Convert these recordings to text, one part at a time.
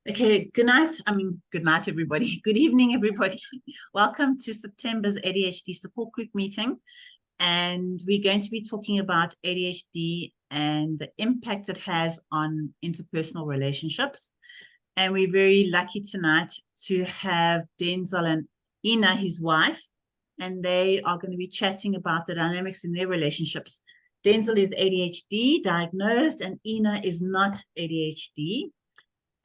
Okay, good night. Good night, everybody. Good evening, everybody. Welcome to September's ADHD support group meeting. And we're going to be talking about ADHD and the impact it has on interpersonal relationships. And we're very lucky tonight to have Denzel and Ina, his wife, and they are going to be chatting about the dynamics in their relationships. Denzel is ADHD diagnosed, and Ina is not ADHD.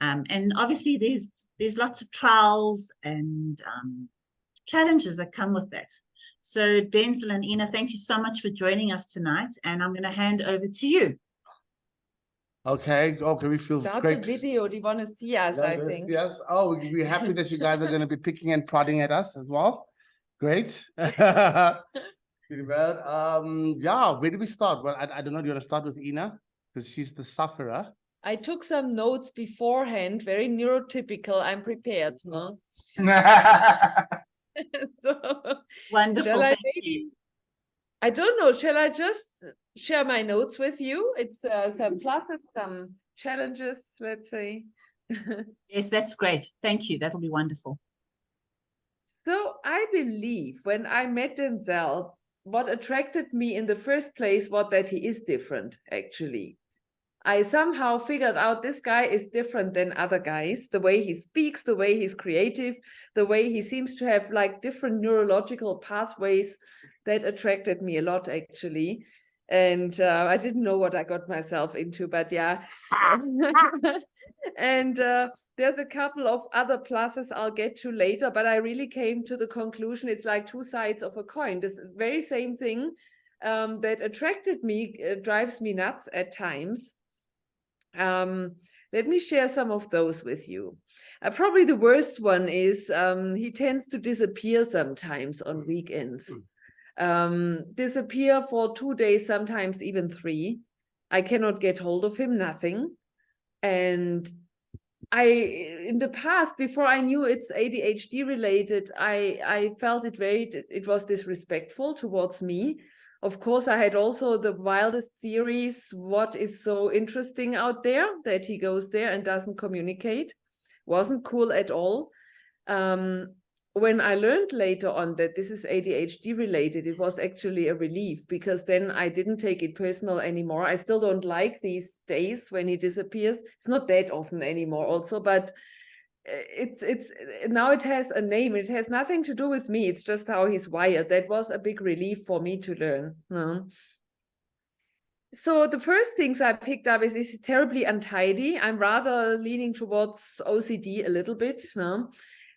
And obviously, there's lots of trials and challenges that come with that. So, Denzel and Ina, thank you so much for joining us tonight. And I'm going to hand over to you. Okay, we feel Start great. the video. Do you want to see us? I think. Yes. Oh, we're happy that you guys are going to be picking and prodding at us as well. Great. Pretty well. Yeah, where do we start? Well, I don't know. Do you want to start with Ina? Because she's the sufferer. I took some notes beforehand, very neurotypical. I'm prepared, no? So, Wonderful. shall I Thank maybe, you. I don't know, shall I just share my notes with you? It's some pluses, some challenges, let's say. Yes, that's great. Thank you. That'll be wonderful. So I believe when I met Denzel, what attracted me in the first place was that he is different, actually. I somehow figured out this guy is different than other guys, the way he speaks, the way he's creative, the way he seems to have like different neurological pathways that attracted me a lot, actually. And I didn't know what I got myself into, but yeah. And there's a couple of other pluses I'll get to later, but I really came to the conclusion it's like two sides of a coin. This very same thing that attracted me drives me nuts at times. Let me share some of those with you. Probably the worst one is he tends to disappear sometimes on weekends. Disappear for 2 days, sometimes even 3. I cannot get hold of him, nothing. And in the past, before I knew it's ADHD related, I felt it was disrespectful towards me. Of course, I had also the wildest theories. What is so interesting out there that he goes there and doesn't communicate? Wasn't cool at all. When I learned later on that this is ADHD related, it was actually a relief because then I didn't take it personal anymore. I still don't like these days when he disappears. It's not that often anymore also, but it's now it has a name. It has nothing to do with me. It's just how he's wired. That was a big relief for me to learn. So the first things I picked up is he's terribly untidy. I'm rather leaning towards OCD a little bit.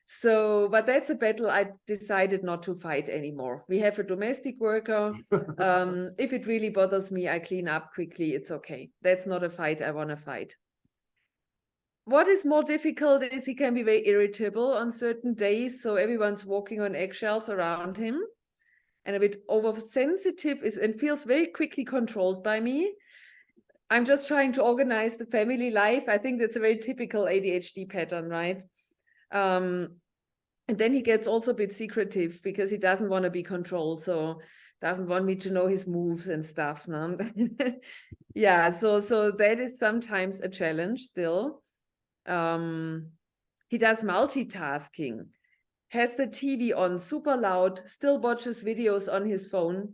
So, but that's a battle I decided not to fight anymore. We have a domestic worker. If it really bothers me, I clean up quickly. It's okay. That's not a fight I want to fight. What is more difficult is he can be very irritable on certain days. So everyone's walking on eggshells around him and a bit oversensitive and feels very quickly controlled by me. I'm just trying to organize the family life. I think that's a very typical ADHD pattern, right? And then he gets also a bit secretive because he doesn't want to be controlled. So doesn't want me to know his moves and stuff. No? Yeah, so that is sometimes a challenge still. He does multitasking, has the TV on super loud, still watches videos on his phone.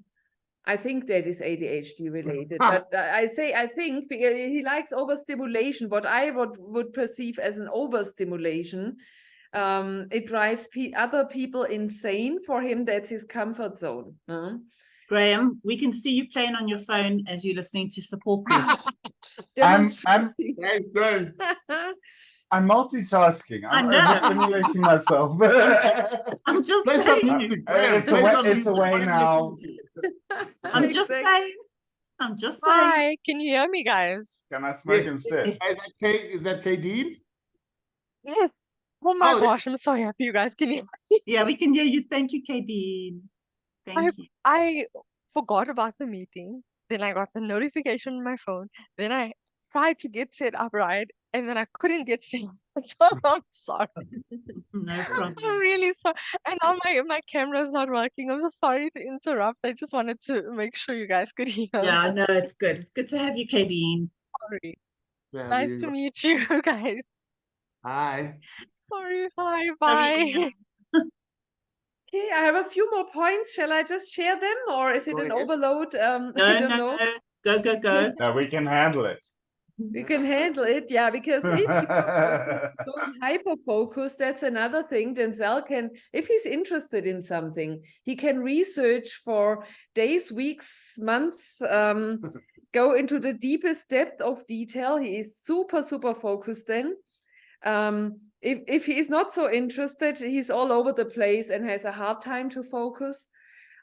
I think that is ADHD related, but I think because he likes overstimulation, what I would perceive as an overstimulation. It drives other people insane. For him, that's his comfort zone. Graham, we can see you playing on your phone as you're listening to support group. I'm multitasking. I'm overstimulating myself. I'm just Play some saying. music. It's away now. I'm just saying. Hi, can you hear me, guys? Can I smoke instead? Is that Kadeen? Yes. Oh my gosh, I'm so happy you guys can hear me. Yeah, we can hear you. Thank you, Kadeen. Thank you. I forgot about the meeting. Then I got the notification on my phone. Then I tried to get set up right, and then I couldn't get set up. So I'm sorry. No problem. I'm really sorry. And now my camera's not working. I'm so sorry to interrupt. I just wanted to make sure you guys could hear. Yeah, no, it's good. It's good to have you, Kadeen. Sorry. Yeah, Nice to meet you guys. Hi. Sorry, hi, Sorry, Ina. bye. Okay, I have a few more points. Shall I just share them, or is it Go an ahead. overload? I No, don't no, know. no. Go, go, go. No, we can handle it. You can handle it, yeah, because if you're going hyper focus, that's another thing. Denzel can, if he's interested in something, he can research for days, weeks, months, go into the deepest depth of detail. He is super, super focused then. If he is not so interested, he's all over the place and has a hard time to focus.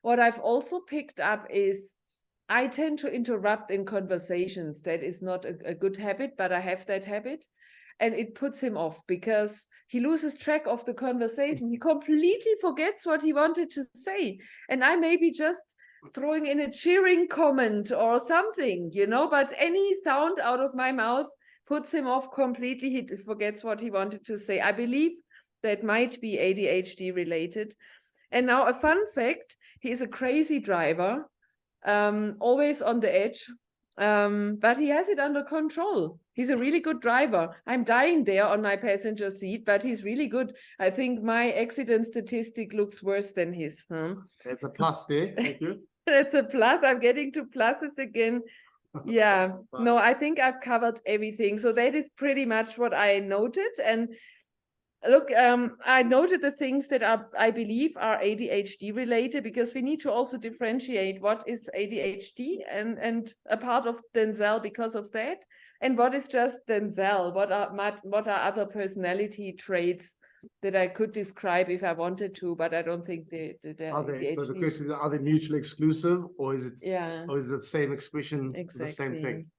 What I've also picked up is I tend to interrupt in conversations. That is not a good habit, but I have that habit. And it puts him off because he loses track of the conversation. He completely forgets what he wanted to say. And I may be just throwing in a cheering comment or something, you know, but any sound out of my mouth puts him off completely. He forgets what he wanted to say. I believe that might be ADHD related. And now a fun fact, he is a crazy driver. Always on the edge, but he has it under control. He's a really good driver. I'm dying there on my passenger seat, but he's really good. I think my accident statistic looks worse than his. That's a plus there. Thank you. That's a plus. I'm getting to pluses again. Yeah, no, I think I've covered everything. So that is pretty much what I noted. And look, I noted the things that I believe are ADHD related, because we need to also differentiate what is ADHD and a part of Denzel because of that, and what is just Denzel. What are other personality traits that I could describe if I wanted to, but I don't think they So the ADHD. question is, are they mutually exclusive, or is it Yeah, or is it the same expression, the same exactly. thing?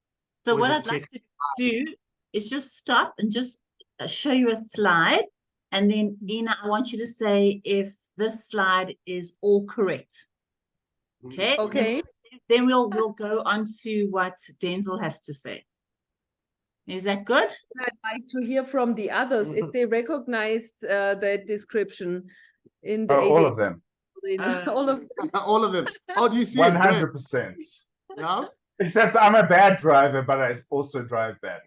So Or is what it I'd like check- to do is just stop and just show you a slide. And then, Ina, I want you to say if this slide is all correct. Okay. Okay. Then we'll go on to what Denzel has to say. Is that good? I'd like to hear from the others if they recognized that description in the Oh, all ADHD. of them. All of All of them. Oh, do you see it? Great. 100%. Yeah. Except I'm a bad driver, but I also drive bad.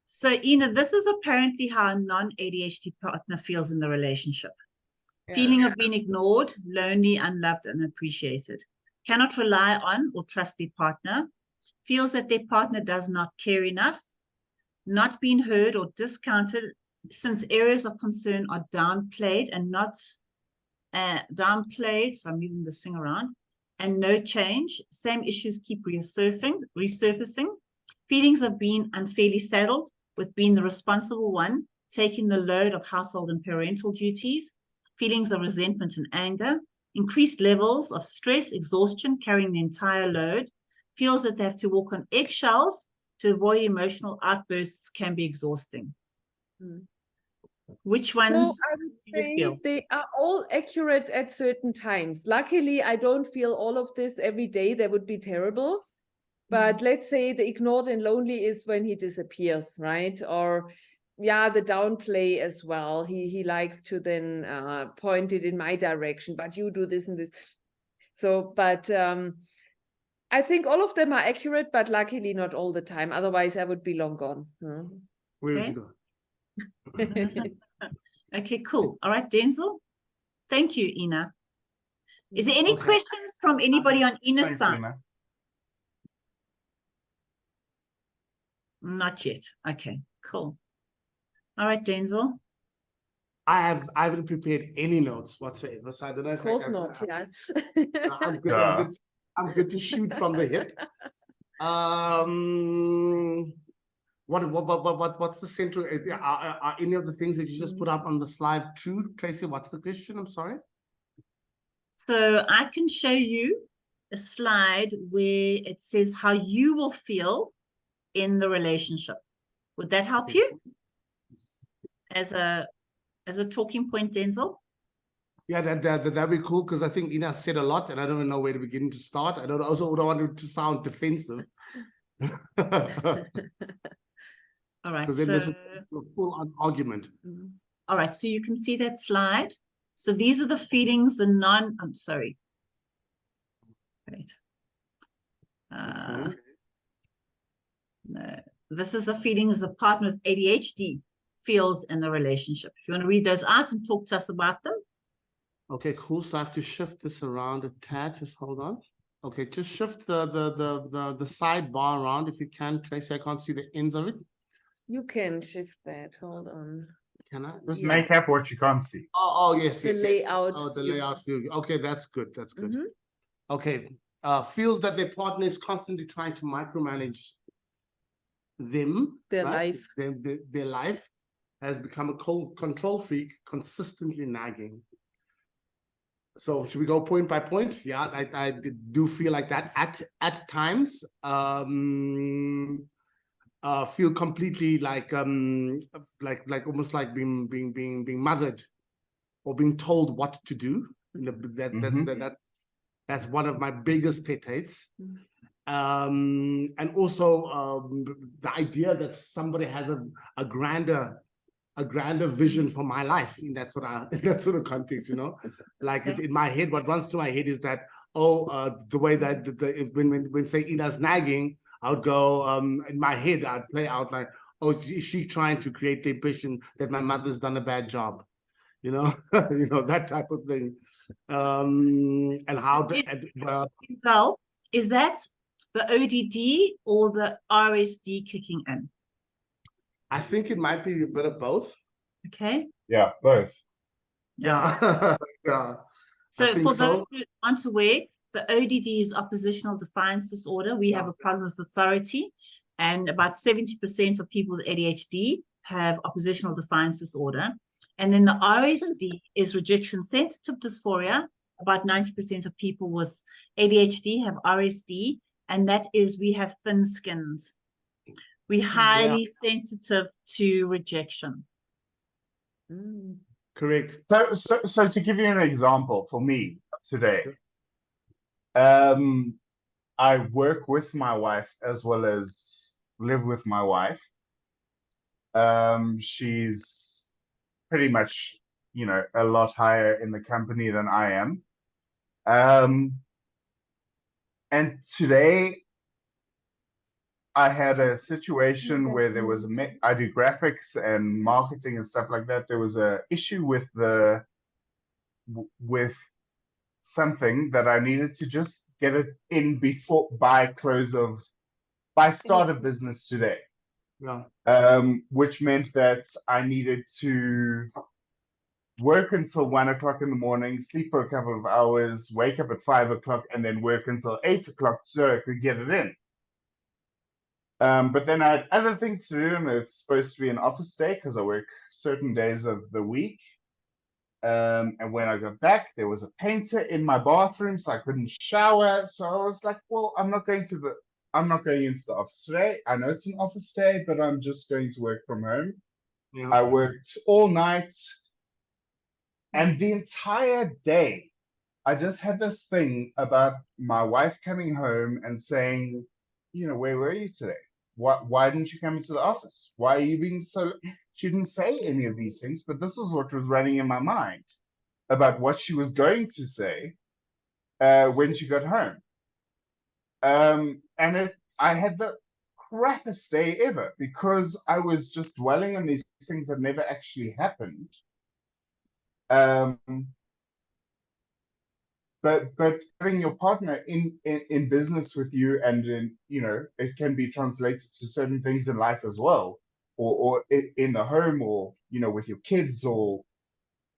So, Ina, this is apparently how a non-ADHD partner feels in the relationship. Feeling of being ignored, lonely, unloved, and unappreciated. Cannot rely on or trust their partner. Feels that their partner does not care enough. Not being heard or discounted since areas of concern are downplayed and not downplayed. So I'm moving this thing around. And no change. Same issues keep resurfacing. Feelings of being unfairly saddled with being the responsible one, taking the load of household and parental duties. Feelings of resentment and anger. Increased levels of stress, exhaustion, carrying the entire load. Feels that they have to walk on eggshells to avoid emotional outbursts can be exhausting. Which ones So I would do you say feel? they are all accurate at certain times. Luckily, I don't feel all of this every day. That would be terrible. But let's say the ignored and lonely is when he disappears, right? Or yeah, the downplay as well. He likes to then point it in my direction, but you do this and this. So, but I think all of them are accurate, but luckily not all the time. Otherwise, I would be long gone. Where would Okay. you go? Okay, cool. All right, Denzel. Thank you, Ina. Is there any Okay. questions from anybody on Ina's Thanks, side? Ina. Not yet. Okay, cool. All right, Denzel. I haven't prepared any notes whatsoever, so I don't know. Of course not, yeah. I'm good. Yeah. I'm good to shoot from the hip. What's the central? Are any of the things that you just put up on the slide true, Tracy? What's the question? I'm sorry. So I can show you a slide where it says how you will feel in the relationship. Would that help you as a talking point, Denzel? Yeah, that'd be cool, because I think Ina said a lot and I don't even know where to begin to start. I don't want it to sound defensive. All right. Because then So, this would be a full-on argument. all right. So you can see that slide. So these are the feelings and I'm sorry. Wait. Okay. No, this is a feeling as a partner with ADHD feels in the relationship. If you want to read those out and talk to us about them. Okay, cool. So I have to shift this around a tad. Just hold on. Okay, just shift the sidebar around if you can, Tracy. I can't see the ends of it. You can shift that. Hold on. Can I? Just Yeah. make up what you can't see. Oh, yes, The yes, yes. layout Oh, the view. layout view. Okay, that's good. That's good. Mhm. Okay. Feels that their partner is constantly trying to micromanage them. Their right? life. Their life has become a control freak, consistently nagging. So should we go point by point? Yeah, I do feel like that at times. Feel completely like almost like being mothered or being told what to do. That's one of my biggest pet hates. And also the idea that somebody has a grander vision for my life in that sort of context, you know. Like in my head, what runs through my head is that the way that when say Ina's nagging, I would go in my head, I'd play out like, oh, is she trying to create the impression that my mother's done a bad job, you know, you know, that type of thing. And how Well, is that the ODD or the RSD kicking in? I think it might be a bit of both. Okay. Yeah, both. Yeah. Yeah. So think for so. those who aren't aware, the ODD is oppositional defiance disorder. We have a problem with authority, and about 70% of people with ADHD have oppositional defiance disorder. And then the RSD is rejection sensitive dysphoria. About 90% of people with ADHD have RSD, and that is we have thin skins. We're highly sensitive to rejection. Mm. Correct. So to give you an example, for me today, I work with my wife as well as live with my wife. She's pretty much, you know, a lot higher in the company than I am. And today I had a situation where there was I do graphics and marketing and stuff like that. There was a issue with with something that I needed to just get it in by start of business today. Yeah. Which meant that I needed to work until 1 o'clock in the morning, sleep for a couple of hours, wake up at 5 o'clock, and then work until 8 o'clock so I could get it in. But then I had other things to do, and it's supposed to be an office day because I work certain days of the week. And when I got back, there was a painter in my bathroom, so I couldn't shower. So I was like, well, I'm not going into the office today. I know it's an office day, but I'm just going to work from home. Yeah. I worked all night, and the entire day, I just had this thing about my wife coming home and saying, you know, where were you today? Why didn't you come into the office? Why are you being so... She didn't say any of these things, but this was what was running in my mind about what she was going to say when she got home. I had the crappiest day ever because I was just dwelling on these things that never actually happened. But having your partner in business with you, and you know, it can be translated to certain things in life as well, or in the home, or you know, with your kids, or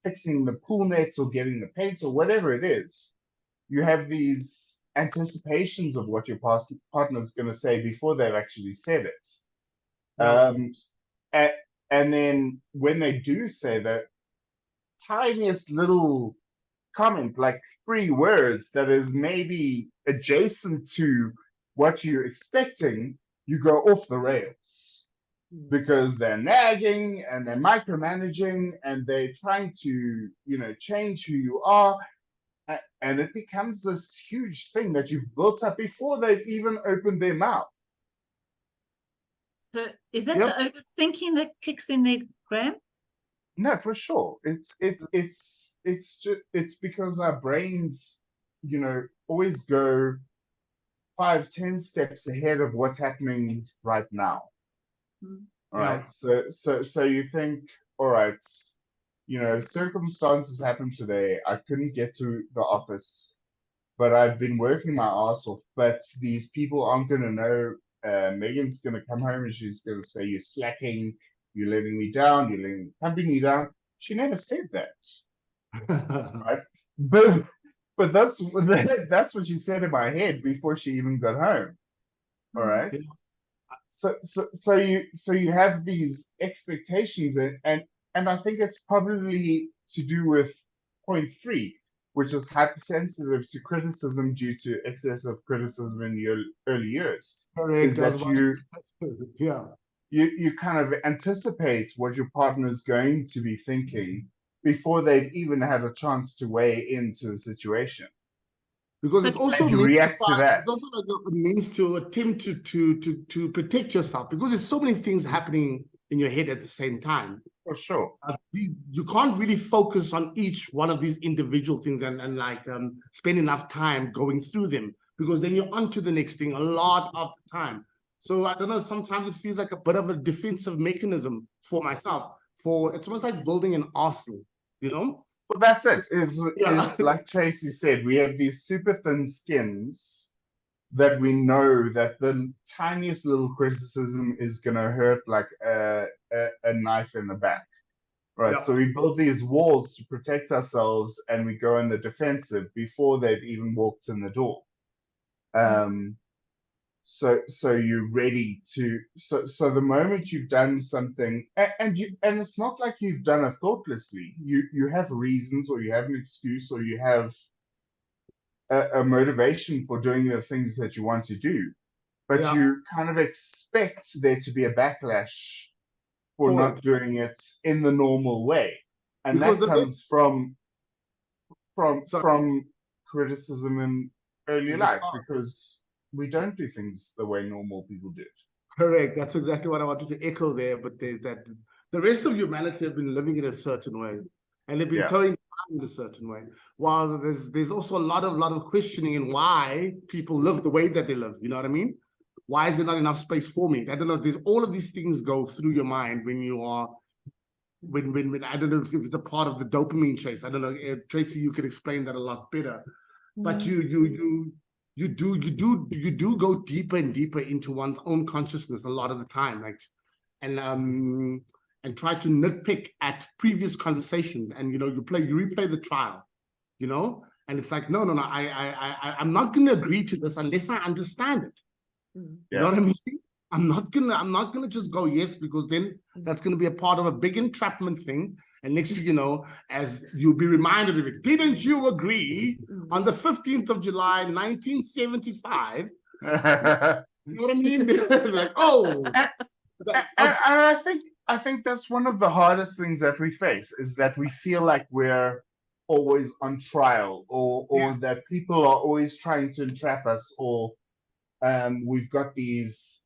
fixing the pool nets, or getting the paint, or whatever it is. You have these anticipations of what your partner's going to say before they've actually said it. And then when they do say that tiniest little comment, like 3 words that is maybe adjacent to what you're expecting, you go off the rails because they're nagging and they're micromanaging and they're trying to, you know, change who you are. And it becomes this huge thing that you've built up before they've even opened their mouth. So is that the overthinking that kicks in there, Graham? No, for sure. It's because our brains, you know, always go 5-10 steps ahead of what's happening right now. All right. So you think, all right, circumstances happened today. I couldn't get to the office, but I've been working my ass off. But these people aren't going to know. Megan's going to come home and she's going to say, you're slacking, you're letting me down, you're letting the company down. She never said that. Right? But that's what she said in my head before she even got home. All right. Yeah. So you have these expectations, and I think it's probably to do with point 3, which is hypersensitive to criticism due to excessive criticism in your early years. Correct. Is that yeah. You kind of anticipate what your partner is going to be thinking before they've even had a chance to weigh into the situation. Because So it's also you react to that. It's also like a means to attempt to protect yourself, because there's so many things happening in your head at the same time. For sure. You can't really focus on each one of these individual things and spend enough time going through them, because then you're on to the next thing a lot of the time. So I don't know, sometimes it feels like a bit of a defensive mechanism for myself. It's almost like building an arsenal, you know? Well, that's it. It's like Tracy said, we have these super thin skins that we know that the tiniest little criticism is going to hurt like a knife in the back. Right. Yeah. So we build these walls to protect ourselves, and we go in the defensive before they've even walked in the door. So you're ready to. So the moment you've done something, and it's not like you've done it thoughtlessly. You have reasons, or you have an excuse, or you have a motivation for doing the things that you want to do, but Yeah. you kind of expect there to be a backlash for not doing it in the normal way, and because that comes from criticism in early life, because we don't do things the way normal people do it. Correct. That's exactly what I wanted to echo there. But there's that the rest of humanity have been living in a certain way, and they've been towing in a certain way. While there's also a lot of questioning in why people live the way that they live. You know what I mean? Why is there not enough space for me? I don't know. There's all of these things go through your mind when you are when I don't know if it's a part of the dopamine chase. I don't know, Tracy, you could explain that a lot better. But you do go deeper and deeper into one's own consciousness a lot of the time, like, and try to nitpick at previous conversations, and you replay the trial, and it's like, no, I'm not going to agree to this unless I understand it. You know what I mean? I'm not gonna just go yes, because then that's gonna be a part of a big entrapment thing. And next thing you know, as you'll be reminded of it, didn't you agree on the 15th of July, 1975? You know what I mean? Like, I think that's one of the hardest things that we face, is that we feel like we're always on trial, or that people are always trying to entrap us, or we've got these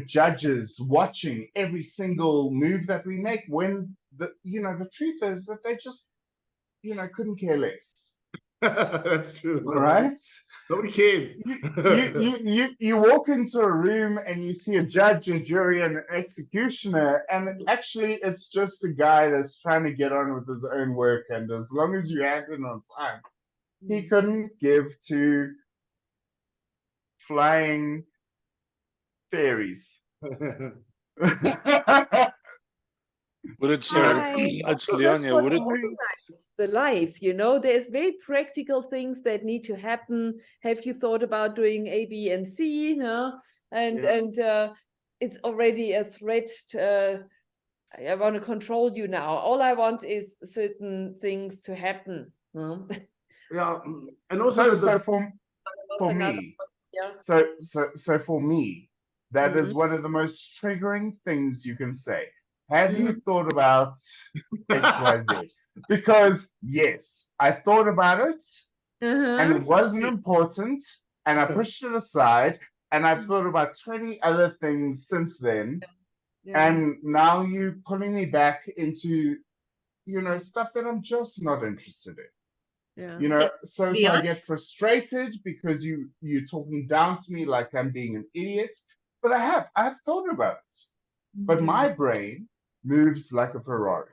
judges watching every single move that we make, when the truth is that they just couldn't care less. That's true. Right? Nobody cares. You walk into a room and you see a judge, a jury, and an executioner, and actually it's just a guy that's trying to get on with his own work, and as long as you hand in on time, he couldn't give two flying fairies. But it's Leonia, would it the life, there's very practical things that need to happen. Have you thought about doing A, B, and C? And it's already a threat. I want to control you now. All I want is certain things to happen. Yeah, and also for me, so for me, that is one of the most triggering things you can say. Have you thought about XYZ? Because yes, I thought about it, and it wasn't important, and I pushed it aside, and I've thought about 20 other things since then, and now you're pulling me back into, stuff that I'm just not interested in. So I get frustrated because you're talking down to me like I'm being an idiot, but I've thought about it. but my brain moves like a Ferrari.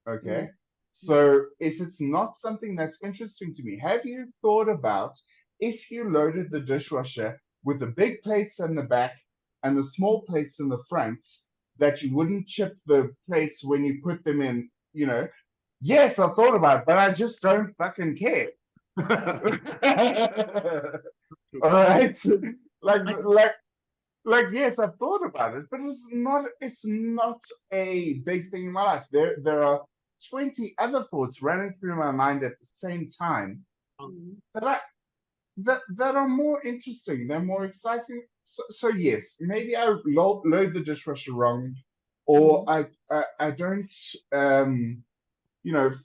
Okay. So if it's not something that's interesting to me, have you thought about if you loaded the dishwasher with the big plates in the back and the small plates in the front, that you wouldn't chip the plates when you put them in, you know? Yes, I've thought about it, but I just don't fucking care. All right. Like yes, I've thought about it, but it's not a big thing in my life. There are 20 other thoughts running through my mind at the same time that are more interesting, they're more exciting. So yes, maybe I load the dishwasher wrong, or I don't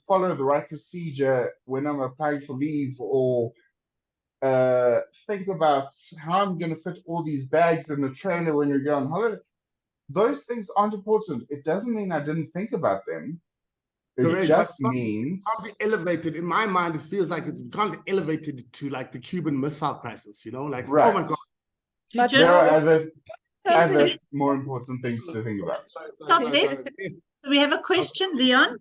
follow the right procedure when I'm applying for leave, or think about how I'm going to fit all these bags in the trailer when we go on holiday. Those things aren't important. It doesn't mean I didn't think about them. It Correct, just but means can't be elevated. In my mind, it feels like it's can't be elevated to like the Cuban Missile Crisis. Like, right. oh my God. But There are no, other something more important things to think about. Stop there. So we have a question, Leon.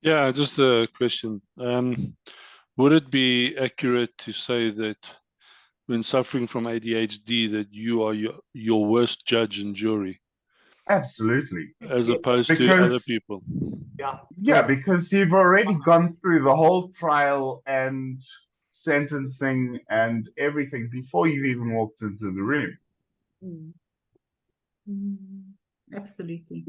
Yeah, just a question. Would it be accurate to say that when suffering from ADHD, that you are your worst judge and jury, Absolutely. as opposed to Because other people? yeah, because you've already gone through the whole trial and sentencing and everything before you even walked into the room. Absolutely.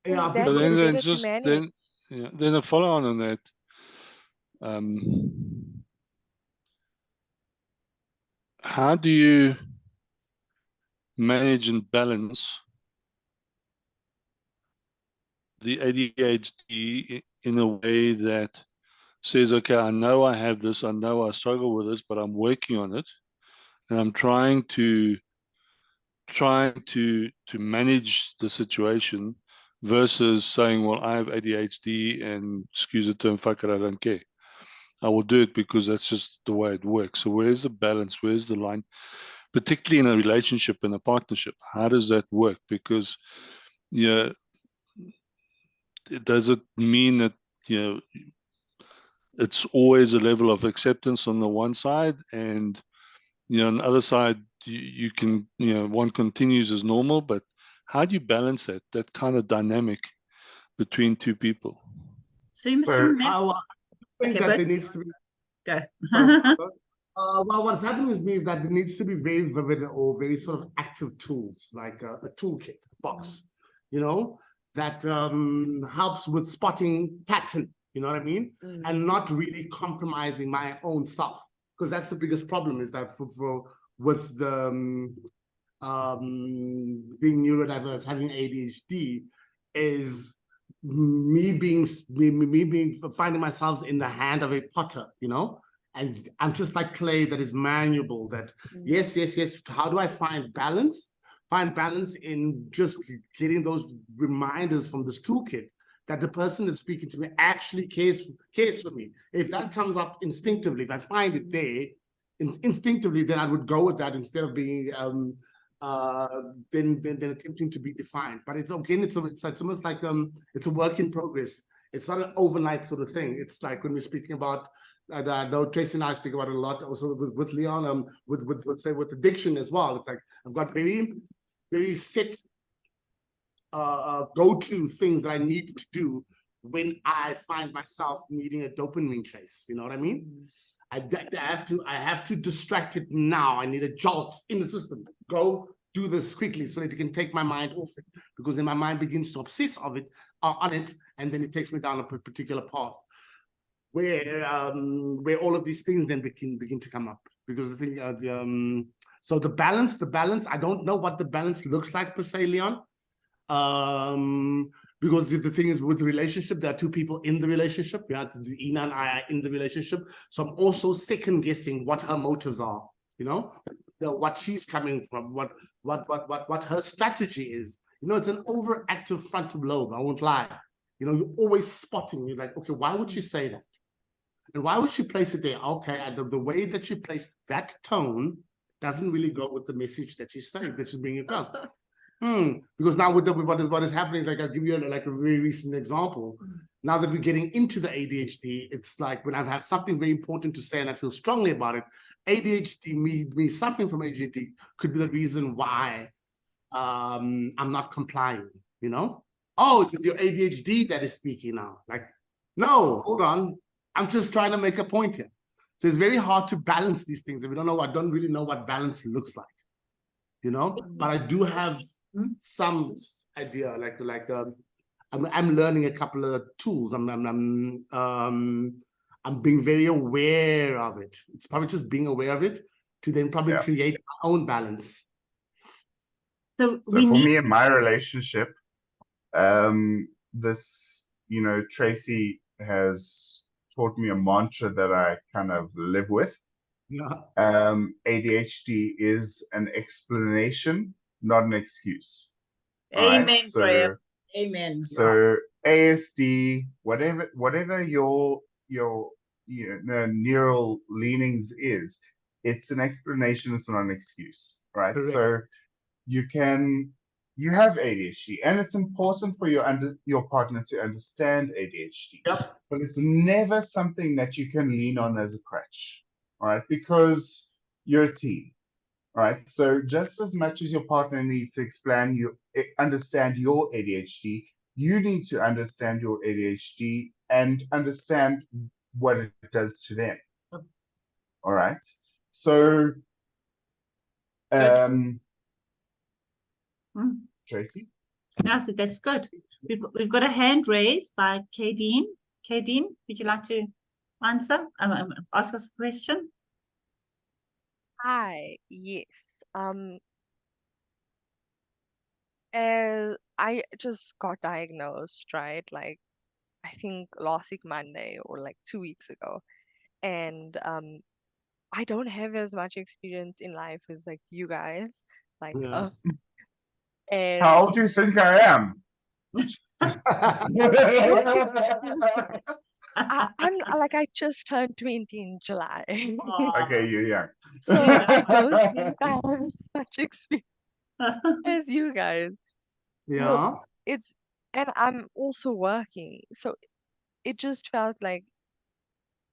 Yeah, That's But the then better to just manage. then a follow on that. How do you manage and balance the ADHD in a way that says, okay, I know I have this, I know I struggle with this, but I'm working on it, and I'm trying to manage the situation, versus saying, well, I have ADHD and, excuse the term, fuck it, I don't care. I will do it because that's just the way it works. So where's the balance? Where's the line? Particularly in a relationship and a partnership, how does that work? Because does it mean that it's always a level of acceptance on the one side, and on the other side you can one continues as normal, but how do you balance that kind of dynamic between two people? So you must So- remember. I think Okay, that but there needs to be. go. Well, what's happening with me is that there needs to be very vivid or very sort of active tools, like a toolkit box, that helps with spotting pattern, you know what I mean? And not really compromising my own self. Because that's the biggest problem, is that with the being neurodiverse, having ADHD, is me finding myself in the hand of a potter, and I'm just like clay that is malleable, that yes, how do I find balance in just getting those reminders from this toolkit that the person that's speaking to me actually cares for me. If that comes up instinctively, if I find it there instinctively, then I would go with that instead of being then attempting to be defined. But it's almost like it's a work in progress. It's not an overnight sort of thing. It's like when we're speaking about, I know Tracy and I speak about it a lot also with Leon, with addiction as well. It's like I've got very, very set go-to things that I need to do when I find myself needing a dopamine chase. You know what I mean? I have to distract it now. I need a jolt in the system. Go do this quickly so that it can take my mind off it, because then my mind begins to obsess on it, and then it takes me down a particular path where all of these things then begin to come up. Because the thing, so the balance, I don't know what the balance looks like per se, Leon. Because the thing is, with the relationship, there are two people in the relationship. Ina and I are in the relationship, so I'm also second guessing what her motives are. What she's coming from, what her strategy is. It's an overactive frontal lobe. I won't lie. You're always spotting. You're like, okay, why would she say that? And why would she place it there? Okay, and the way that she placed that tone doesn't really go with the message that she's saying, that she's bringing across. Because now with what is happening, like I'll give you like a very recent example. Now that we're getting into the ADHD, it's like when I have something very important to say and I feel strongly about it, ADHD, me suffering from ADHD could be the reason why I'm not complying, you know? Oh, it's your ADHD that is speaking now. Like, no, hold on. I'm just trying to make a point here. So it's very hard to balance these things. And I don't really know what balance looks like, you know? But I do have some idea, I'm learning a couple of tools. I'm being very aware of it. It's probably just being aware of it to then probably create my own balance. So So for me in my relationship, Tracy has taught me a mantra that I kind of live with. Yeah. ADHD is an explanation, not an excuse. Amen, right? Graham. Amen. So ASD, whatever your neural leanings is, it's an explanation, it's not an excuse, right? Correct. So you have ADHD, and it's important for your partner to understand ADHD. Yep. But it's never something that you can lean on as a crutch, all right? Because you're a team, all right? So just as much as your partner needs to understand your ADHD, you need to understand your ADHD and understand what it does to them. All right. So, Tracy? No, so that's good. We've got a hand raised by Kadeen. Kadeen, would you like to answer? Ask us a question? Hi, yes. As I just got diagnosed, right? Like I think last week Monday or like 2 weeks ago. And I don't have as much experience in life as like you guys. Like Yeah. and How old do you think I am? I'm like I just turned 20 in July. Okay, you're young. So I don't think I have as much experience as you guys. Yeah. And I'm also working. So it just felt like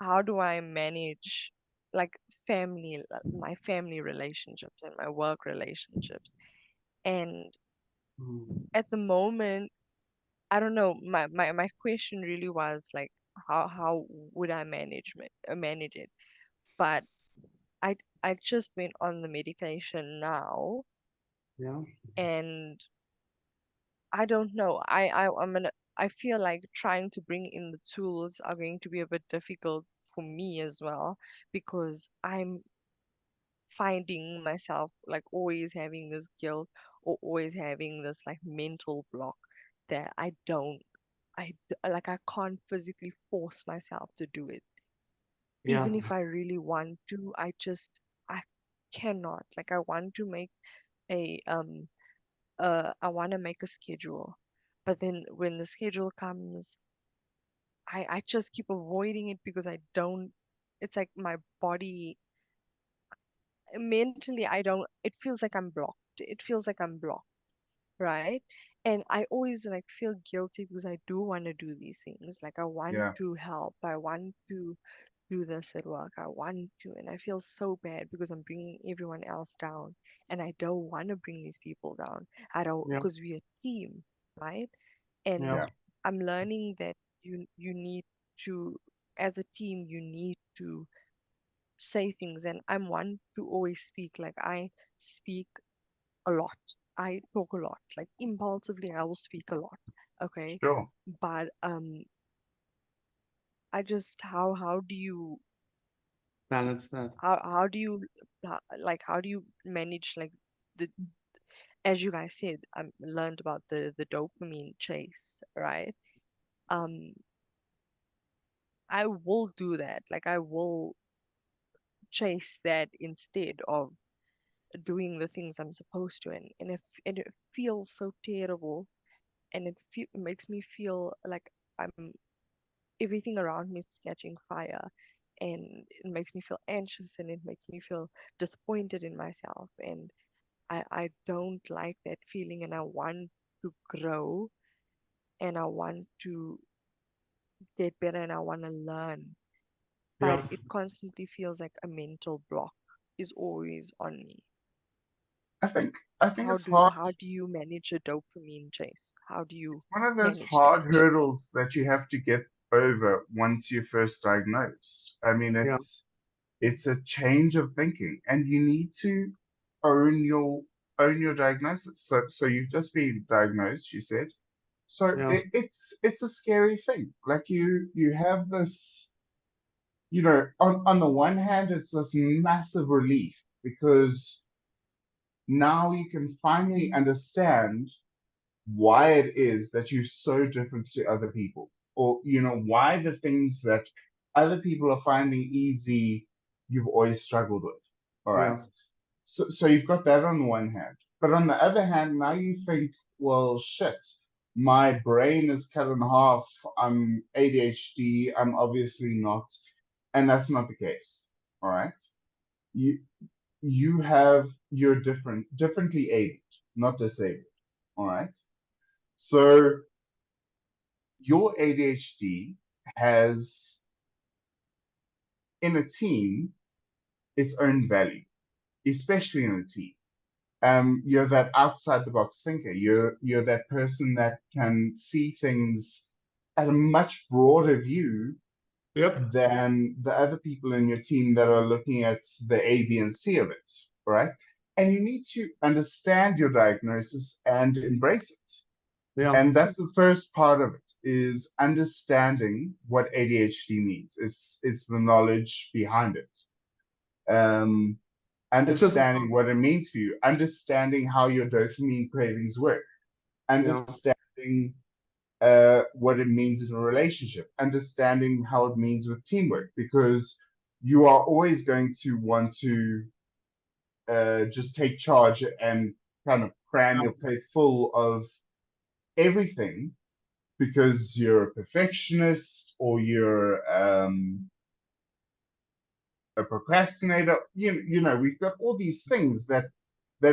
how do I manage like my family relationships and my work relationships? And at the moment, I don't know, my question really was like how would I manage it? But I just went on the medication now Yeah. and I don't know. I feel like trying to bring in the tools are going to be a bit difficult for me as well because I'm finding myself like always having this guilt or always having this like mental block that I can't physically force myself to do it. Yeah. Even if I really want to, I cannot. Like I want to make a I want to make a schedule. But then when the schedule comes, I just keep avoiding it because I don't, it's like my body mentally, it feels like I'm blocked. It feels like I'm blocked, right? And I always like feel guilty because I do want to do these things. Like I want Yeah. to help. I want to do this at work. I want to, and I feel so bad because I'm bringing everyone else down, and I don't want to bring these people down. I don't Yeah. because we're a team, right? Yeah. And I'm learning that you need to, as a team, you need to say things, and I'm one to always speak. Like I speak a lot. I talk a lot. Like impulsively, I will speak a lot. Okay, Sure. but I just how do you Balance that. how do you how do you manage like the as you guys said learned about the dopamine chase, right? um I will do that, like I will chase that instead of doing the things I'm supposed to, and it feels so terrible, and it makes me feel like I'm everything around me is catching fire, and it makes me feel anxious, and it makes me feel disappointed in myself, and I don't like that feeling, and I want to grow, and I want to get better, and I want to learn. But Yeah. it constantly feels like a mental block is always on me. I think it's hard. How do you manage a dopamine chase? How do you One of those manage hard that? hurdles that you have to get over once you're first diagnosed. I mean, Yeah. it's a change of thinking, and you need to own your own your diagnosis. So you've just been diagnosed, you said. So Yeah. it's a scary thing. Like you have this, on the one hand, it's this massive relief because now you can finally understand why it is that you're so different to other people, or why the things that other people are finding easy, you've always struggled with. All right. Yeah. So you've got that on the one hand, but on the other hand, now you think, well, shit, my brain is cut in half. I'm ADHD. I'm obviously not, and that's not the case. All right. You you're differently abled, not disabled. All right. So your ADHD has, in a team, its own value, especially in a team. You're that outside the box thinker. You're that person that can see things at a much broader view Yep. than the other people in your team that are looking at the A, B, and C of it, right? And you need to understand your diagnosis and embrace it. Yeah. And that's the first part of it, is understanding what ADHD means. It's the knowledge behind it. It's just, Understanding what it means for you, understanding how your dopamine cravings work, yeah. understanding what it means in a relationship, understanding how it means with teamwork, because you are always going to want to just take charge and kind of cram your plate full of everything because you're a perfectionist or you're a procrastinator. We've got all these things that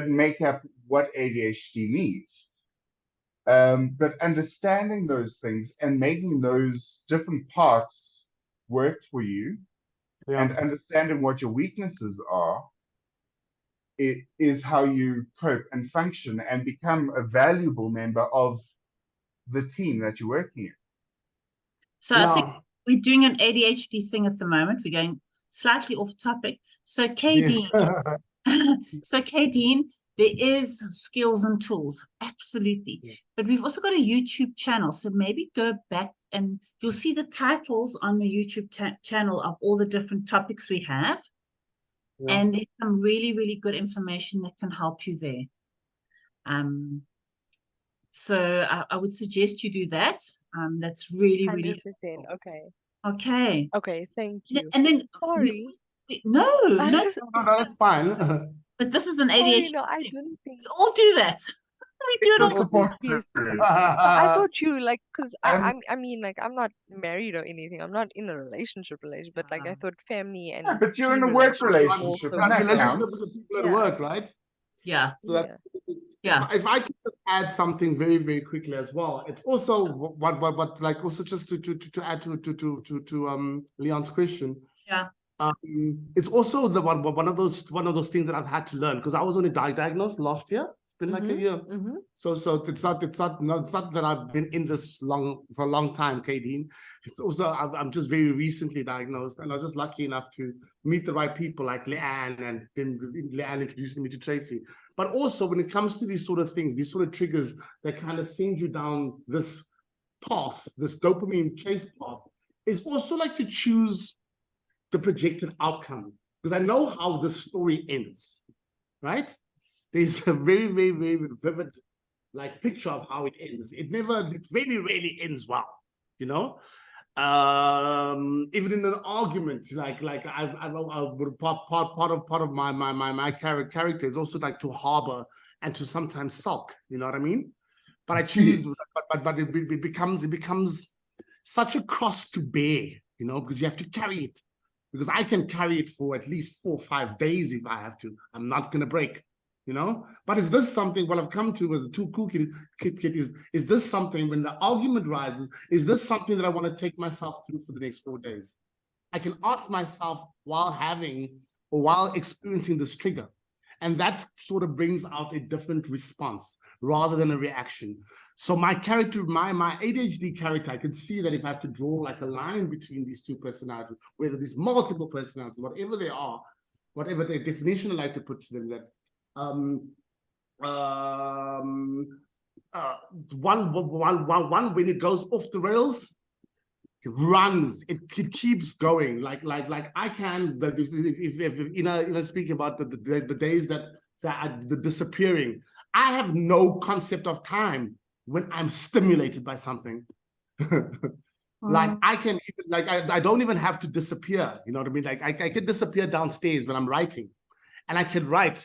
make up what ADHD means. But understanding those things and making those different parts work for you Yeah. and understanding what your weaknesses are, it is how you cope and function and become a valuable member of the team that you're working in. So I think we're doing an ADHD thing at the moment. We're going slightly off topic. So Yes. Kadeen, there is skills and tools, absolutely. Yeah. But we've also got a YouTube channel. So maybe go back and you'll see the titles on the YouTube channel of all the different topics we have. Yeah. And there's some really, really good information that can help you there. So I would suggest you do that. That's really, really 100%. Okay. okay. Okay, thank you. And then Sorry. no, No, that's fine. but this is an Sorry, ADHD. no, I didn't think. We all do that. We do it It's a all. support Yes. group. No, I thought you like, because I'm I mean, like, I'm not married or anything. I'm not in a relationship, but like, I thought family Yeah, and but you're in team a work relationships relationship, also and That that count. relationship with the counts. people at Yeah. work, right? Yeah, So that Yeah. if I could just add something very, very quickly as well, it's also what like also just to add to Leon's question. yeah, It's also the one of those things that I've had to learn because I was only diagnosed last year. It's been like a year. Mm-hmm. So it's not that I've been in this for a long time, Kadeen. It's also I'm just very recently diagnosed, and I was just lucky enough to meet the right people like Leanne, and then Leanne introducing me to Tracy. But also when it comes to these sort of things, these sort of triggers that kind of send you down this path, this dopamine chase path, is also like to choose the projected outcome, because I know how the story ends, right? There's a very, very, very vivid like picture of how it ends. It very rarely ends well, you know. Even in an argument, like part of my character is also like to harbor and to sometimes sulk. You know what I mean? But I choose, but it becomes such a cross to bear, you know, because you have to carry it. Because I can carry it for at least 4 or 5 days if I have to. I'm not gonna break. you know? But is this something, what I've come to as a too cool kid, is this something, when the argument rises, is this something that I want to take myself through for the next 4 days? I can ask myself while having or while experiencing this trigger. And that sort of brings out a different response rather than a reaction. So my character, my ADHD character, I can see that if I have to draw like a line between these two personalities, whether these multiple personalities, whatever they are, whatever the definition I like to put to them, that one when it goes off the rails, it runs, it keeps going, like I can, if speaking about the days that the disappearing, I have no concept of time when I'm stimulated by something. Like I can, like I don't even have to disappear, you know what I mean? Like I could disappear downstairs when I'm writing, and I could write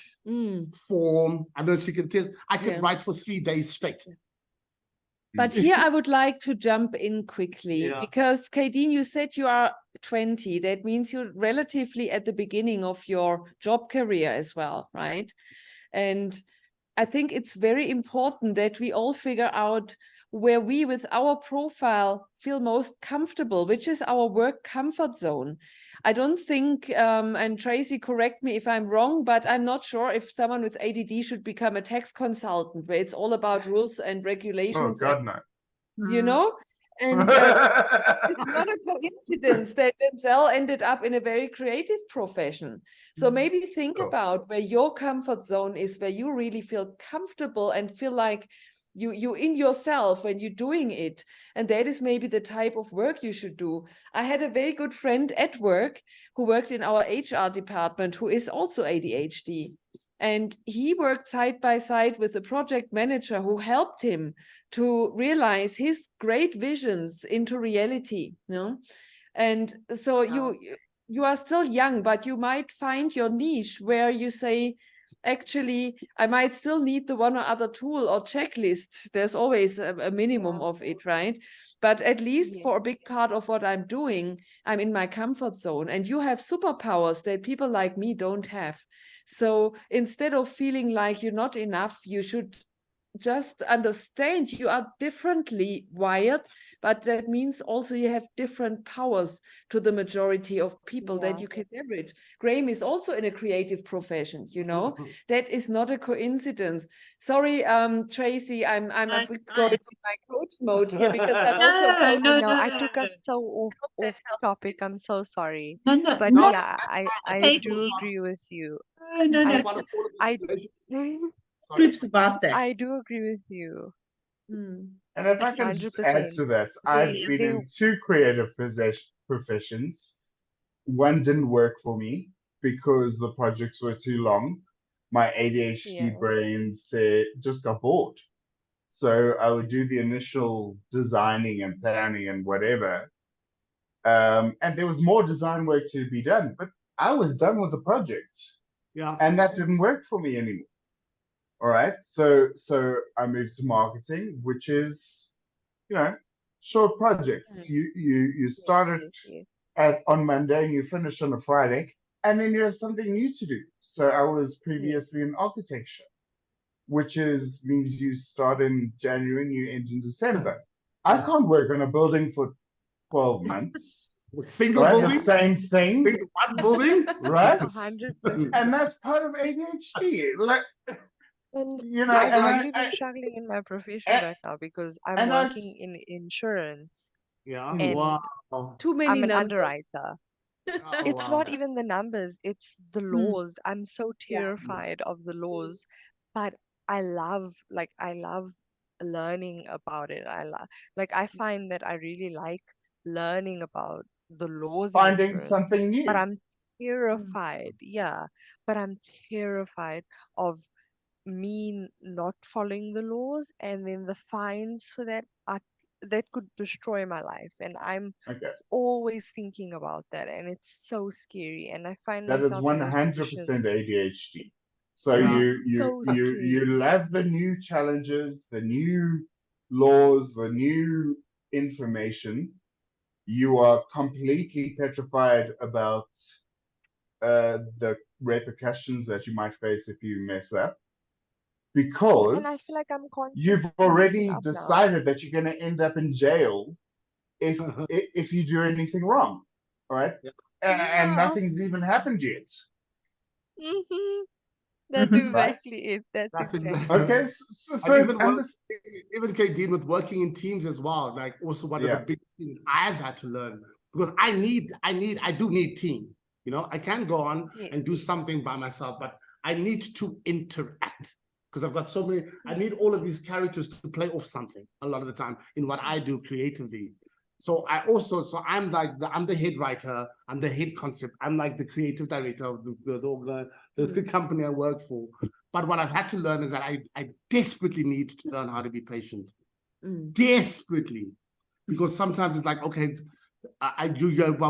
for, I don't know if you can tell, I could write for 3 days straight. But here I would like to jump in quickly, because Kadeen, you said you are 20. That means you're relatively at the beginning of your job career as well, right? And I think it's very important that we all figure out where we, with our profile, feel most comfortable, which is our work comfort zone. I don't think, and Tracy, correct me if I'm wrong, but I'm not sure if someone with ADD should become a tax consultant, where it's all about rules and regulations. Oh, God, no. You know? And it's not a coincidence that Denzel ended up in a very creative profession. So maybe think about where your comfort zone is, where you really feel comfortable and feel like you in yourself when you're doing it. And that is maybe the type of work you should do. I had a very good friend at work who worked in our HR department who is also ADHD. And he worked side by side with a project manager who helped him to realize his great visions into reality. You know? And so you are still young, but you might find your niche where you say, actually, I might still need the one or other tool or checklist. There's always a minimum of it, right? But at least for a big part of what I'm doing, I'm in my comfort zone. And you have superpowers that people like me don't have. So instead of feeling like you're not enough, you should just understand you are differently wired, but that means also you have different powers to the majority of people that you can leverage. Graham is also in a creative profession, you know. That is not a coincidence. Sorry, Tracy, I'm a bit going in my coach mode here because I'm also No, I took us so off topic. I'm so sorry. No, But no, yeah, I Katie. do agree with you. No. I Groups about that. I do agree with you. And if I can just add 100%. to that, I've been in 2 creative professions. One didn't work for me because the projects were too long. My ADHD brain said just got bored. So I would do the initial designing and planning and whatever. And there was more design work to be done, but I was done with the project. And that didn't work for me anymore. All right. So I moved to marketing, which is, short projects. You started on Monday and you finish on a Friday, and then you have something new to do. So I was previously in architecture, which means you start in January and you end in December. I can't work on a building for 12 months. Single building, the same thing. Single one building, right? 100%. And that's part of ADHD. Like, and and I've really been struggling in my profession right now because I'm working in insurance. And wow. Too many I'm an numbers. underwriter. It's not even the numbers, it's the laws. I'm so terrified of the laws, but I love learning about it. I find that I really like learning about the laws in finding insurance, something new. but I'm terrified. But I'm terrified of me not following the laws, and then the fines for that could destroy my life. And I'm always thinking about that, and it's so scary. And I find that is myself in those 100% positions. ADHD. So you love the new challenges, the new laws, the new information. You are completely petrified about the repercussions that you might face if you mess up. because And I feel like I'm you've constantly already messing up now. decided that you're going to end up in jail if you do anything wrong, right? Yeah. And Yeah. nothing's even happened yet. Mm-hmm. That's Mhm. Right? exactly it. That's That's exactly exactly. Okay, it. so Even Dean, with working in teams as well, like also one of the Yeah. big things I've had to learn, because I do need team. You know, I can go on Yes. and do something by myself, but I need to interact because I've got so many. I Yes. need all of these characters to play off something a lot of the time in what I do creatively. So I'm like I'm the head writer, I'm the head concept, I'm like the creative director of the company I work for. But what I've had to learn is that I desperately need to learn how to be patient. Desperately. Because sometimes it's like, okay,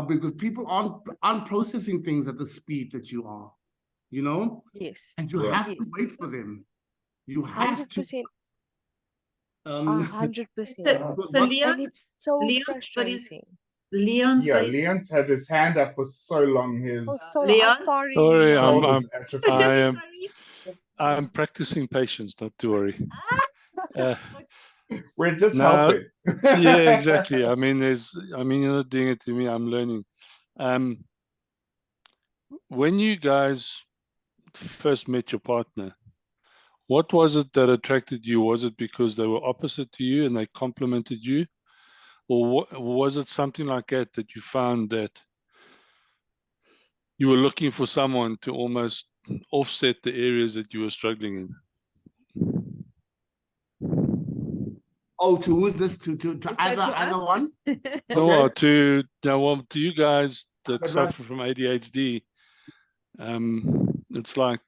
because people aren't processing things at the speed that you are, you know? Yes. And you Yeah. have Yes. to wait for them. You have to. 100%. Um, 100%. So Leon, And it's so Leon's got his frustrating. Leon's Yeah, got his Leon's had his hand up for so long, his Oh, so I'm Leon. sorry. Sorry, shoulders atrophied. Don't I be am sorry. I'm practicing patience, not to worry. Uh, We're just No, helping. yeah, exactly. I mean, you're not doing it to me, I'm learning. When you guys first met your partner, what was it that attracted you? Was it because they were opposite to you and they complemented you? Or was it something like that that you found that you were looking for someone to almost offset the areas that you were struggling in? Oh, to who's this? To that either to us? one? No, Okay. to you guys that But suffer from ADHD, it's like,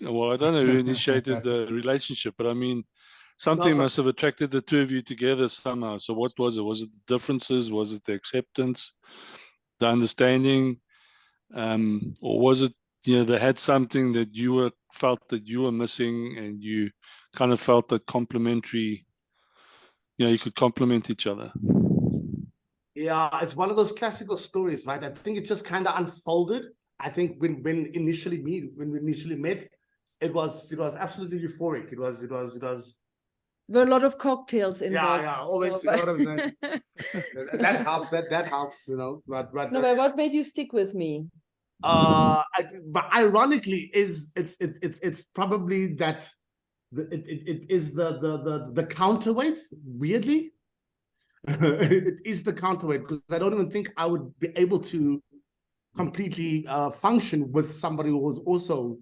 well, I don't know who initiated the relationship, but I mean, something No, must have attracted the two of you together somehow. So what was it? Was it the differences? Was it the acceptance, the understanding? Or was it, they had something that felt that you were missing and you kind of felt that complementary, you could complement each other? yeah, it's one of those classical stories, right? I think it just kind of unfolded. I think when we initially met, it was absolutely euphoric. It was There were a lot of cocktails involved. yeah, always, you know what I'm saying? That helps. That helps, you know. But No, but what made you stick with me? but ironically, it's probably that it is the counterweight. Weirdly, it is the counterweight because I don't even think I would be able to completely function with somebody who was also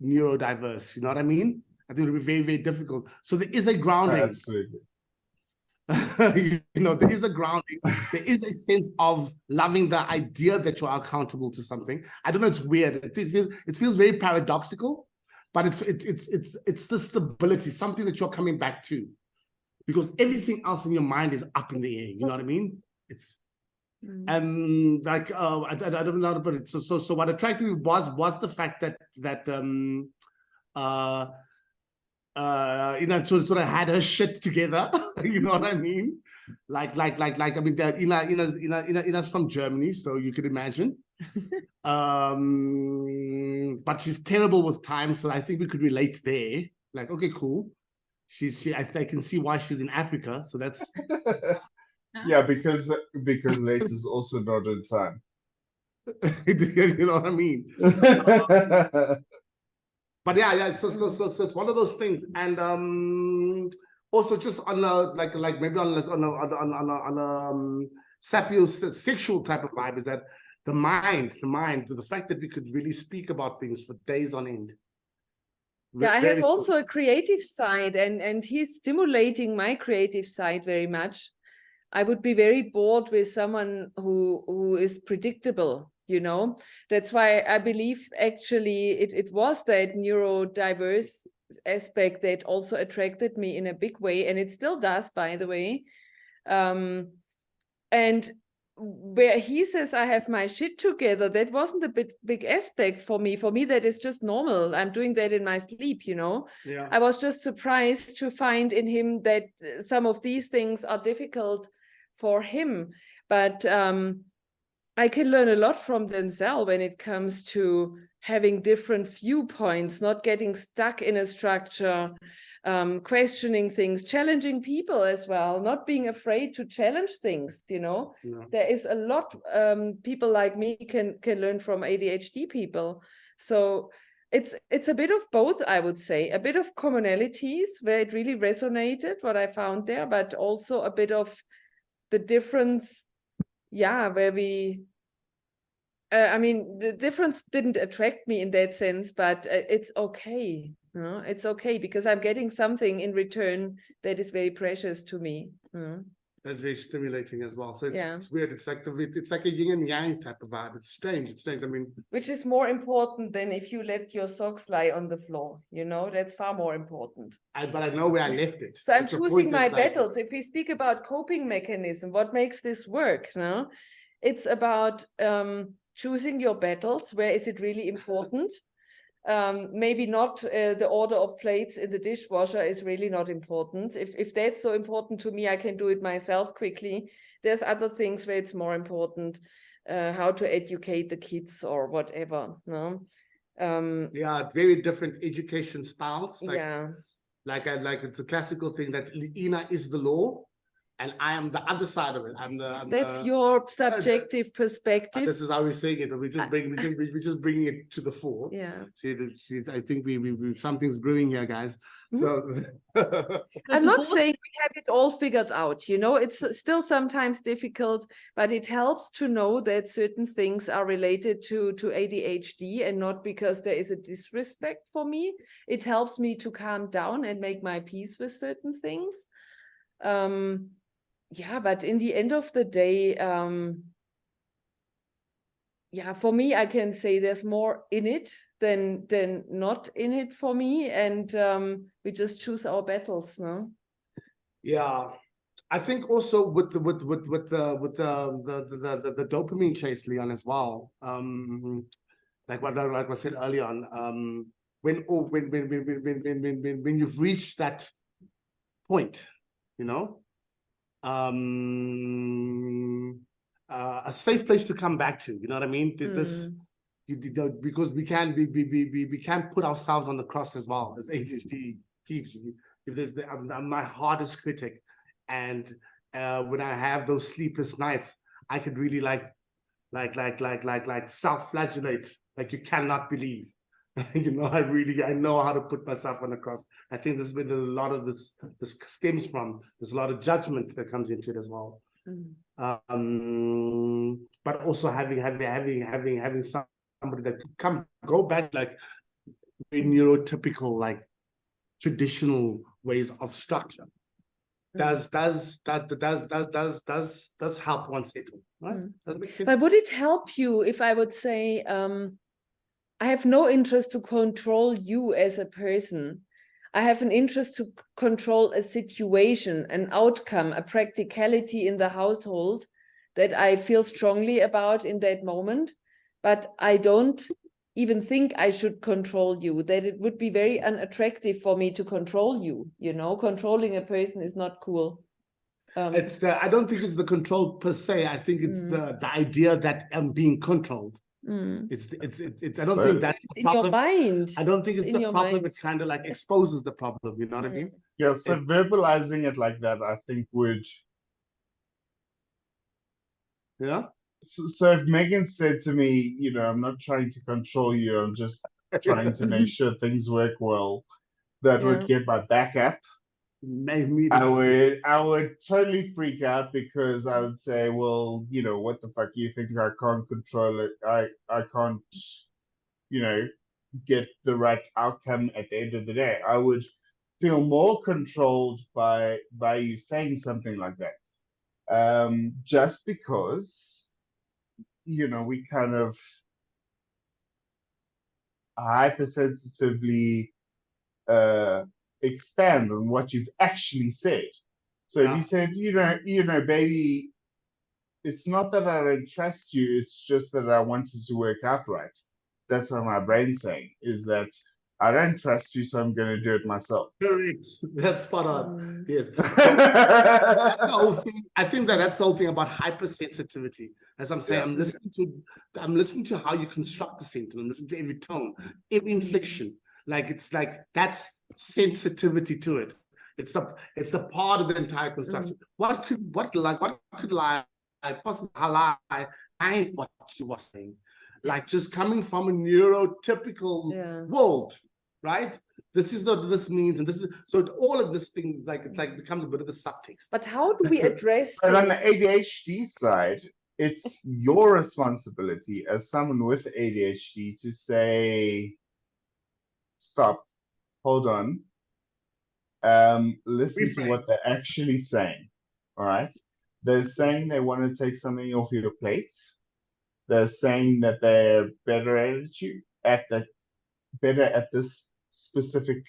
neurodiverse. You know what I mean? I think it would be very, very difficult. So there is a grounding. Absolutely. There is a grounding. There is a sense of loving the idea that you are accountable to something. I don't know. It's weird. It feels very paradoxical, but it's the stability, something that you're coming back to, because everything else in your mind is up in the air. You know what I mean? It's I don't know, but it's so what attracted me was the fact that sort of had her shit together. You know what I mean? Like I mean, Ina's from Germany, so you could imagine. But she's terrible with time, so I think we could relate there. Like, okay, cool. I can see why she's in Africa, so that's Yeah, because Lace is also not in time. you know what I mean. But yeah. So it's one of those things, and also just on a maybe on a sapiosexual type of vibe is that the mind, the fact that we could really speak about things for days on end. Yeah, I have also a creative side, and he's stimulating my creative side very much. I would be very bored with someone who is predictable, you know. That's why I believe actually it was that neurodiverse aspect that also attracted me in a big way, and it still does, by the way. And where he says I have my shit together, that wasn't a big aspect for me. For me, that is just normal. I'm doing that in my sleep, you know. Yeah. I was just surprised to find in him that some of these things are difficult for him. But I can learn a lot from Denzel when it comes to having different viewpoints, not getting stuck in a structure, questioning things, challenging people as well, not being afraid to challenge things, you know. Yeah. There is a lot people like me can learn from ADHD people. So it's a bit of both, I would say, a bit of commonalities where it really resonated what I found there, but also a bit of the difference, yeah, where we I mean, the difference didn't attract me in that sense, but it's okay. You know? It's okay because I'm getting something in return that is very precious to me. You know? That's very stimulating as well. So Yeah. it's weird. It's like a yin and yang type of vibe. It's strange. It's strange. I mean, Which is more important than if you let your socks lie on the floor. You know, that's far more important. but I know where I left it. So I'm That's the choosing point, my it's like- battles. If we speak about coping mechanism, what makes this work? No, it's about choosing your battles. Where is it really important? Maybe not the order of plates in the dishwasher is really not important. If that's so important to me, I can do it myself quickly. There's other things where it's more important, how to educate the kids or whatever. No, Yeah, very different education styles. yeah. Like it's a classical thing that Ina is the law, and I am the other side of it. That's your subjective perspective. This is how we're saying it. We're just bringing it to the fore. Yeah. See, I think we something's brewing here, guys. So I'm not saying we have it all figured out, you know, it's still sometimes difficult, but it helps to know that certain things are related to ADHD and not because there is a disrespect for me. It helps me to calm down and make my peace with certain things. Yeah, but in the end of the day, yeah, for me, I can say there's more in it than not in it for me, and we just choose our battles, no? yeah, I think also with the dopamine chase, Leon, as well. Like I said earlier on, when you've reached that point, you know, a safe place to come back to, you know what I mean? There's this, because we can put ourselves on the cross as well as ADHD peeps. If there's I'm my hardest critic, and when I have those sleepless nights, I could really like self-flagellate, like you cannot believe. You know, I know how to put myself on the cross. I think there's been a lot of this stems from, there's a lot of judgment that comes into it as well. But also having somebody that could go back, like neurotypical, like traditional ways of structure does help one settle, right? Does that make sense? But would it help you if I would say, I have no interest to control you as a person. I have an interest to control a situation, an outcome, a practicality in the household that I feel strongly about in that moment, but I don't even think I should control you, that it would be very unattractive for me to control you, you know, controlling a person is not cool. It's I don't think it's the control per se. I think it's the idea that I'm being controlled. It's I don't think that's the problem. In your mind. I don't think it's the problem. Mind. It kind of like exposes the problem. You know what I mean? Yeah. So verbalizing it like that, I think would. Yeah. So if Megan said to me, you know, I'm not trying to control you, I'm just trying to make sure things work well, that would get my back up. I would totally freak out because I would say, well, you know, what the fuck, you think I can't control it? I can't, you know, get the right outcome at the end of the day. I would feel more controlled by you saying something like that. Just because, you know, we kind of hypersensitively expand on what you've actually said. So if you said, you know, baby, it's not that I don't trust you, it's just that I want it to work out right. That's what my brain's saying, is that I don't trust you, so I'm going to do it myself. Correct. That's spot on. Mm. Yes. So that's the whole thing. I think that's the whole thing about hypersensitivity. As I'm saying, Yeah. I'm listening to how you construct the sentence. I'm listening to every tone, every inflection. Like it's like that's sensitivity to it. It's a part of the entire construction. What could lie possibly lie behind what you were saying? Like just coming from a neurotypical world, right? This is what this means, and this is so all of this thing like becomes a bit of a subtext. But how do we address But on the ADHD side, it's your responsibility as someone with ADHD to say, stop, hold on, listen to what Rephrase. they're actually saying. All right. They're saying they want to take something off your plate. They're saying that they're better at this specific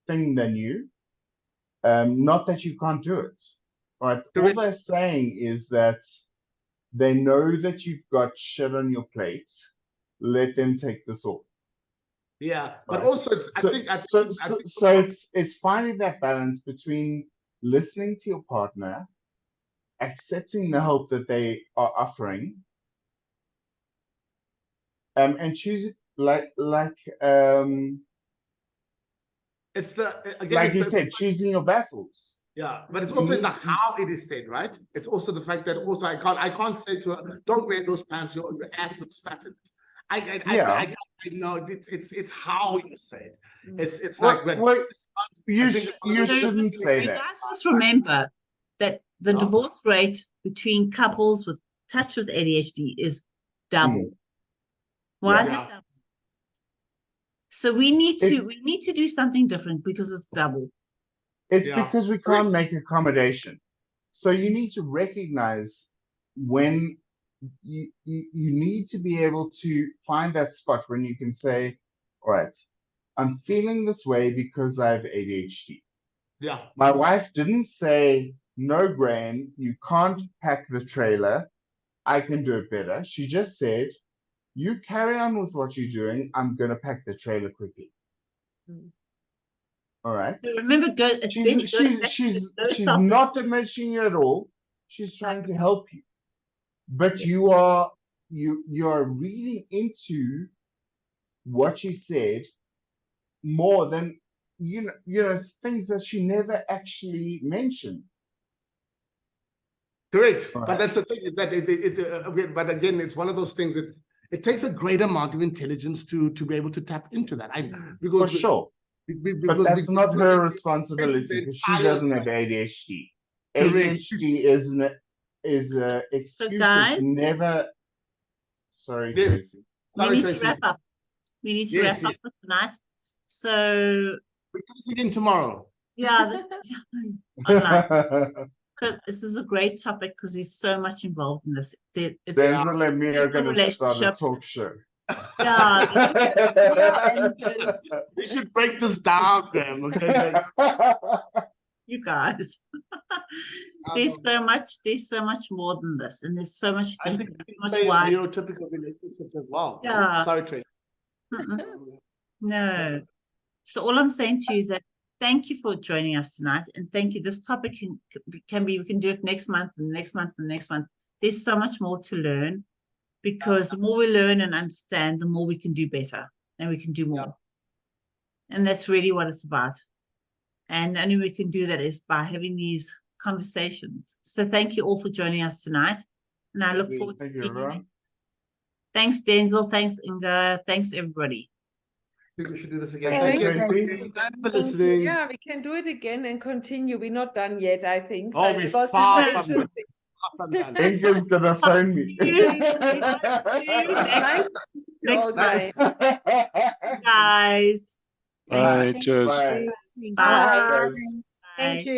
thing than you. Not that you can't do it. All right. All they're saying is that they know that you've got shit on your plate. Let them take this off. Yeah, but Right. also it's finding that balance between listening to your partner, accepting the help that they are offering, and choosing it's the again, like it's you the, said, choosing your battles. yeah, but it's also in the how it is said, right? It's also the fact that also I can't say to her, don't wear those pants, your ass looks fattened. I know it's how you say it. It's like you shouldn't say You that. guys just remember that the divorce rate between couples with touch with ADHD is double. Why is it double? So we need to do something different because it's double. It's because we can't make accommodation. So you need to recognize when you need to be able to find that spot when you can say, all right, I'm feeling this way because I have ADHD. Yeah. My wife didn't say, no, Graham, you can't pack the trailer. I can do it better. She just said, you carry on with what you're doing. I'm going to pack the trailer quickly. All right. So remember, she's not diminishing you at all. She's trying to help you, but you are reading into what she said more than you know things that she never actually mentioned. Correct, but that's the thing is that but again, it's one of those things. It takes a great amount of intelligence to be able to tap into that. For sure. But that's not her responsibility because she doesn't have ADHD. ADHD is an excuse. So guys, it's never. Sorry, Tracy. We need to wrap up. We need to wrap up for tonight. So we do this again tomorrow. Yeah, this online. So this is a great topic because there's so much involved in this. Denzel and me are going to start a talk show. Yeah, we should break this down, Graham. Okay, you guys. There's so much more than this, and there's so much deeper, neurotypical relationships as well. Yeah. Sorry, Tracy. No. So all I'm saying to you is that thank you for joining us tonight, and thank you. This topic can be we can do it next month and next month and next month. There's so much more to learn, because the more we learn and understand, the more we can do better and we can do more. And that's really what it's about. And the only way we can do that is by having these conversations. So thank you all for joining us tonight. And I look forward to seeing you. Thanks, Denzel. Thanks, Inga. Thanks, everybody. I think we should do this again. Thank you for listening. Yeah, we can do it again and continue. We're not done yet, I think. Oh, we're far from done. Inga's gonna phone me. Next time. Guys. Bye. Cheers. Bye. Bye. Thank you.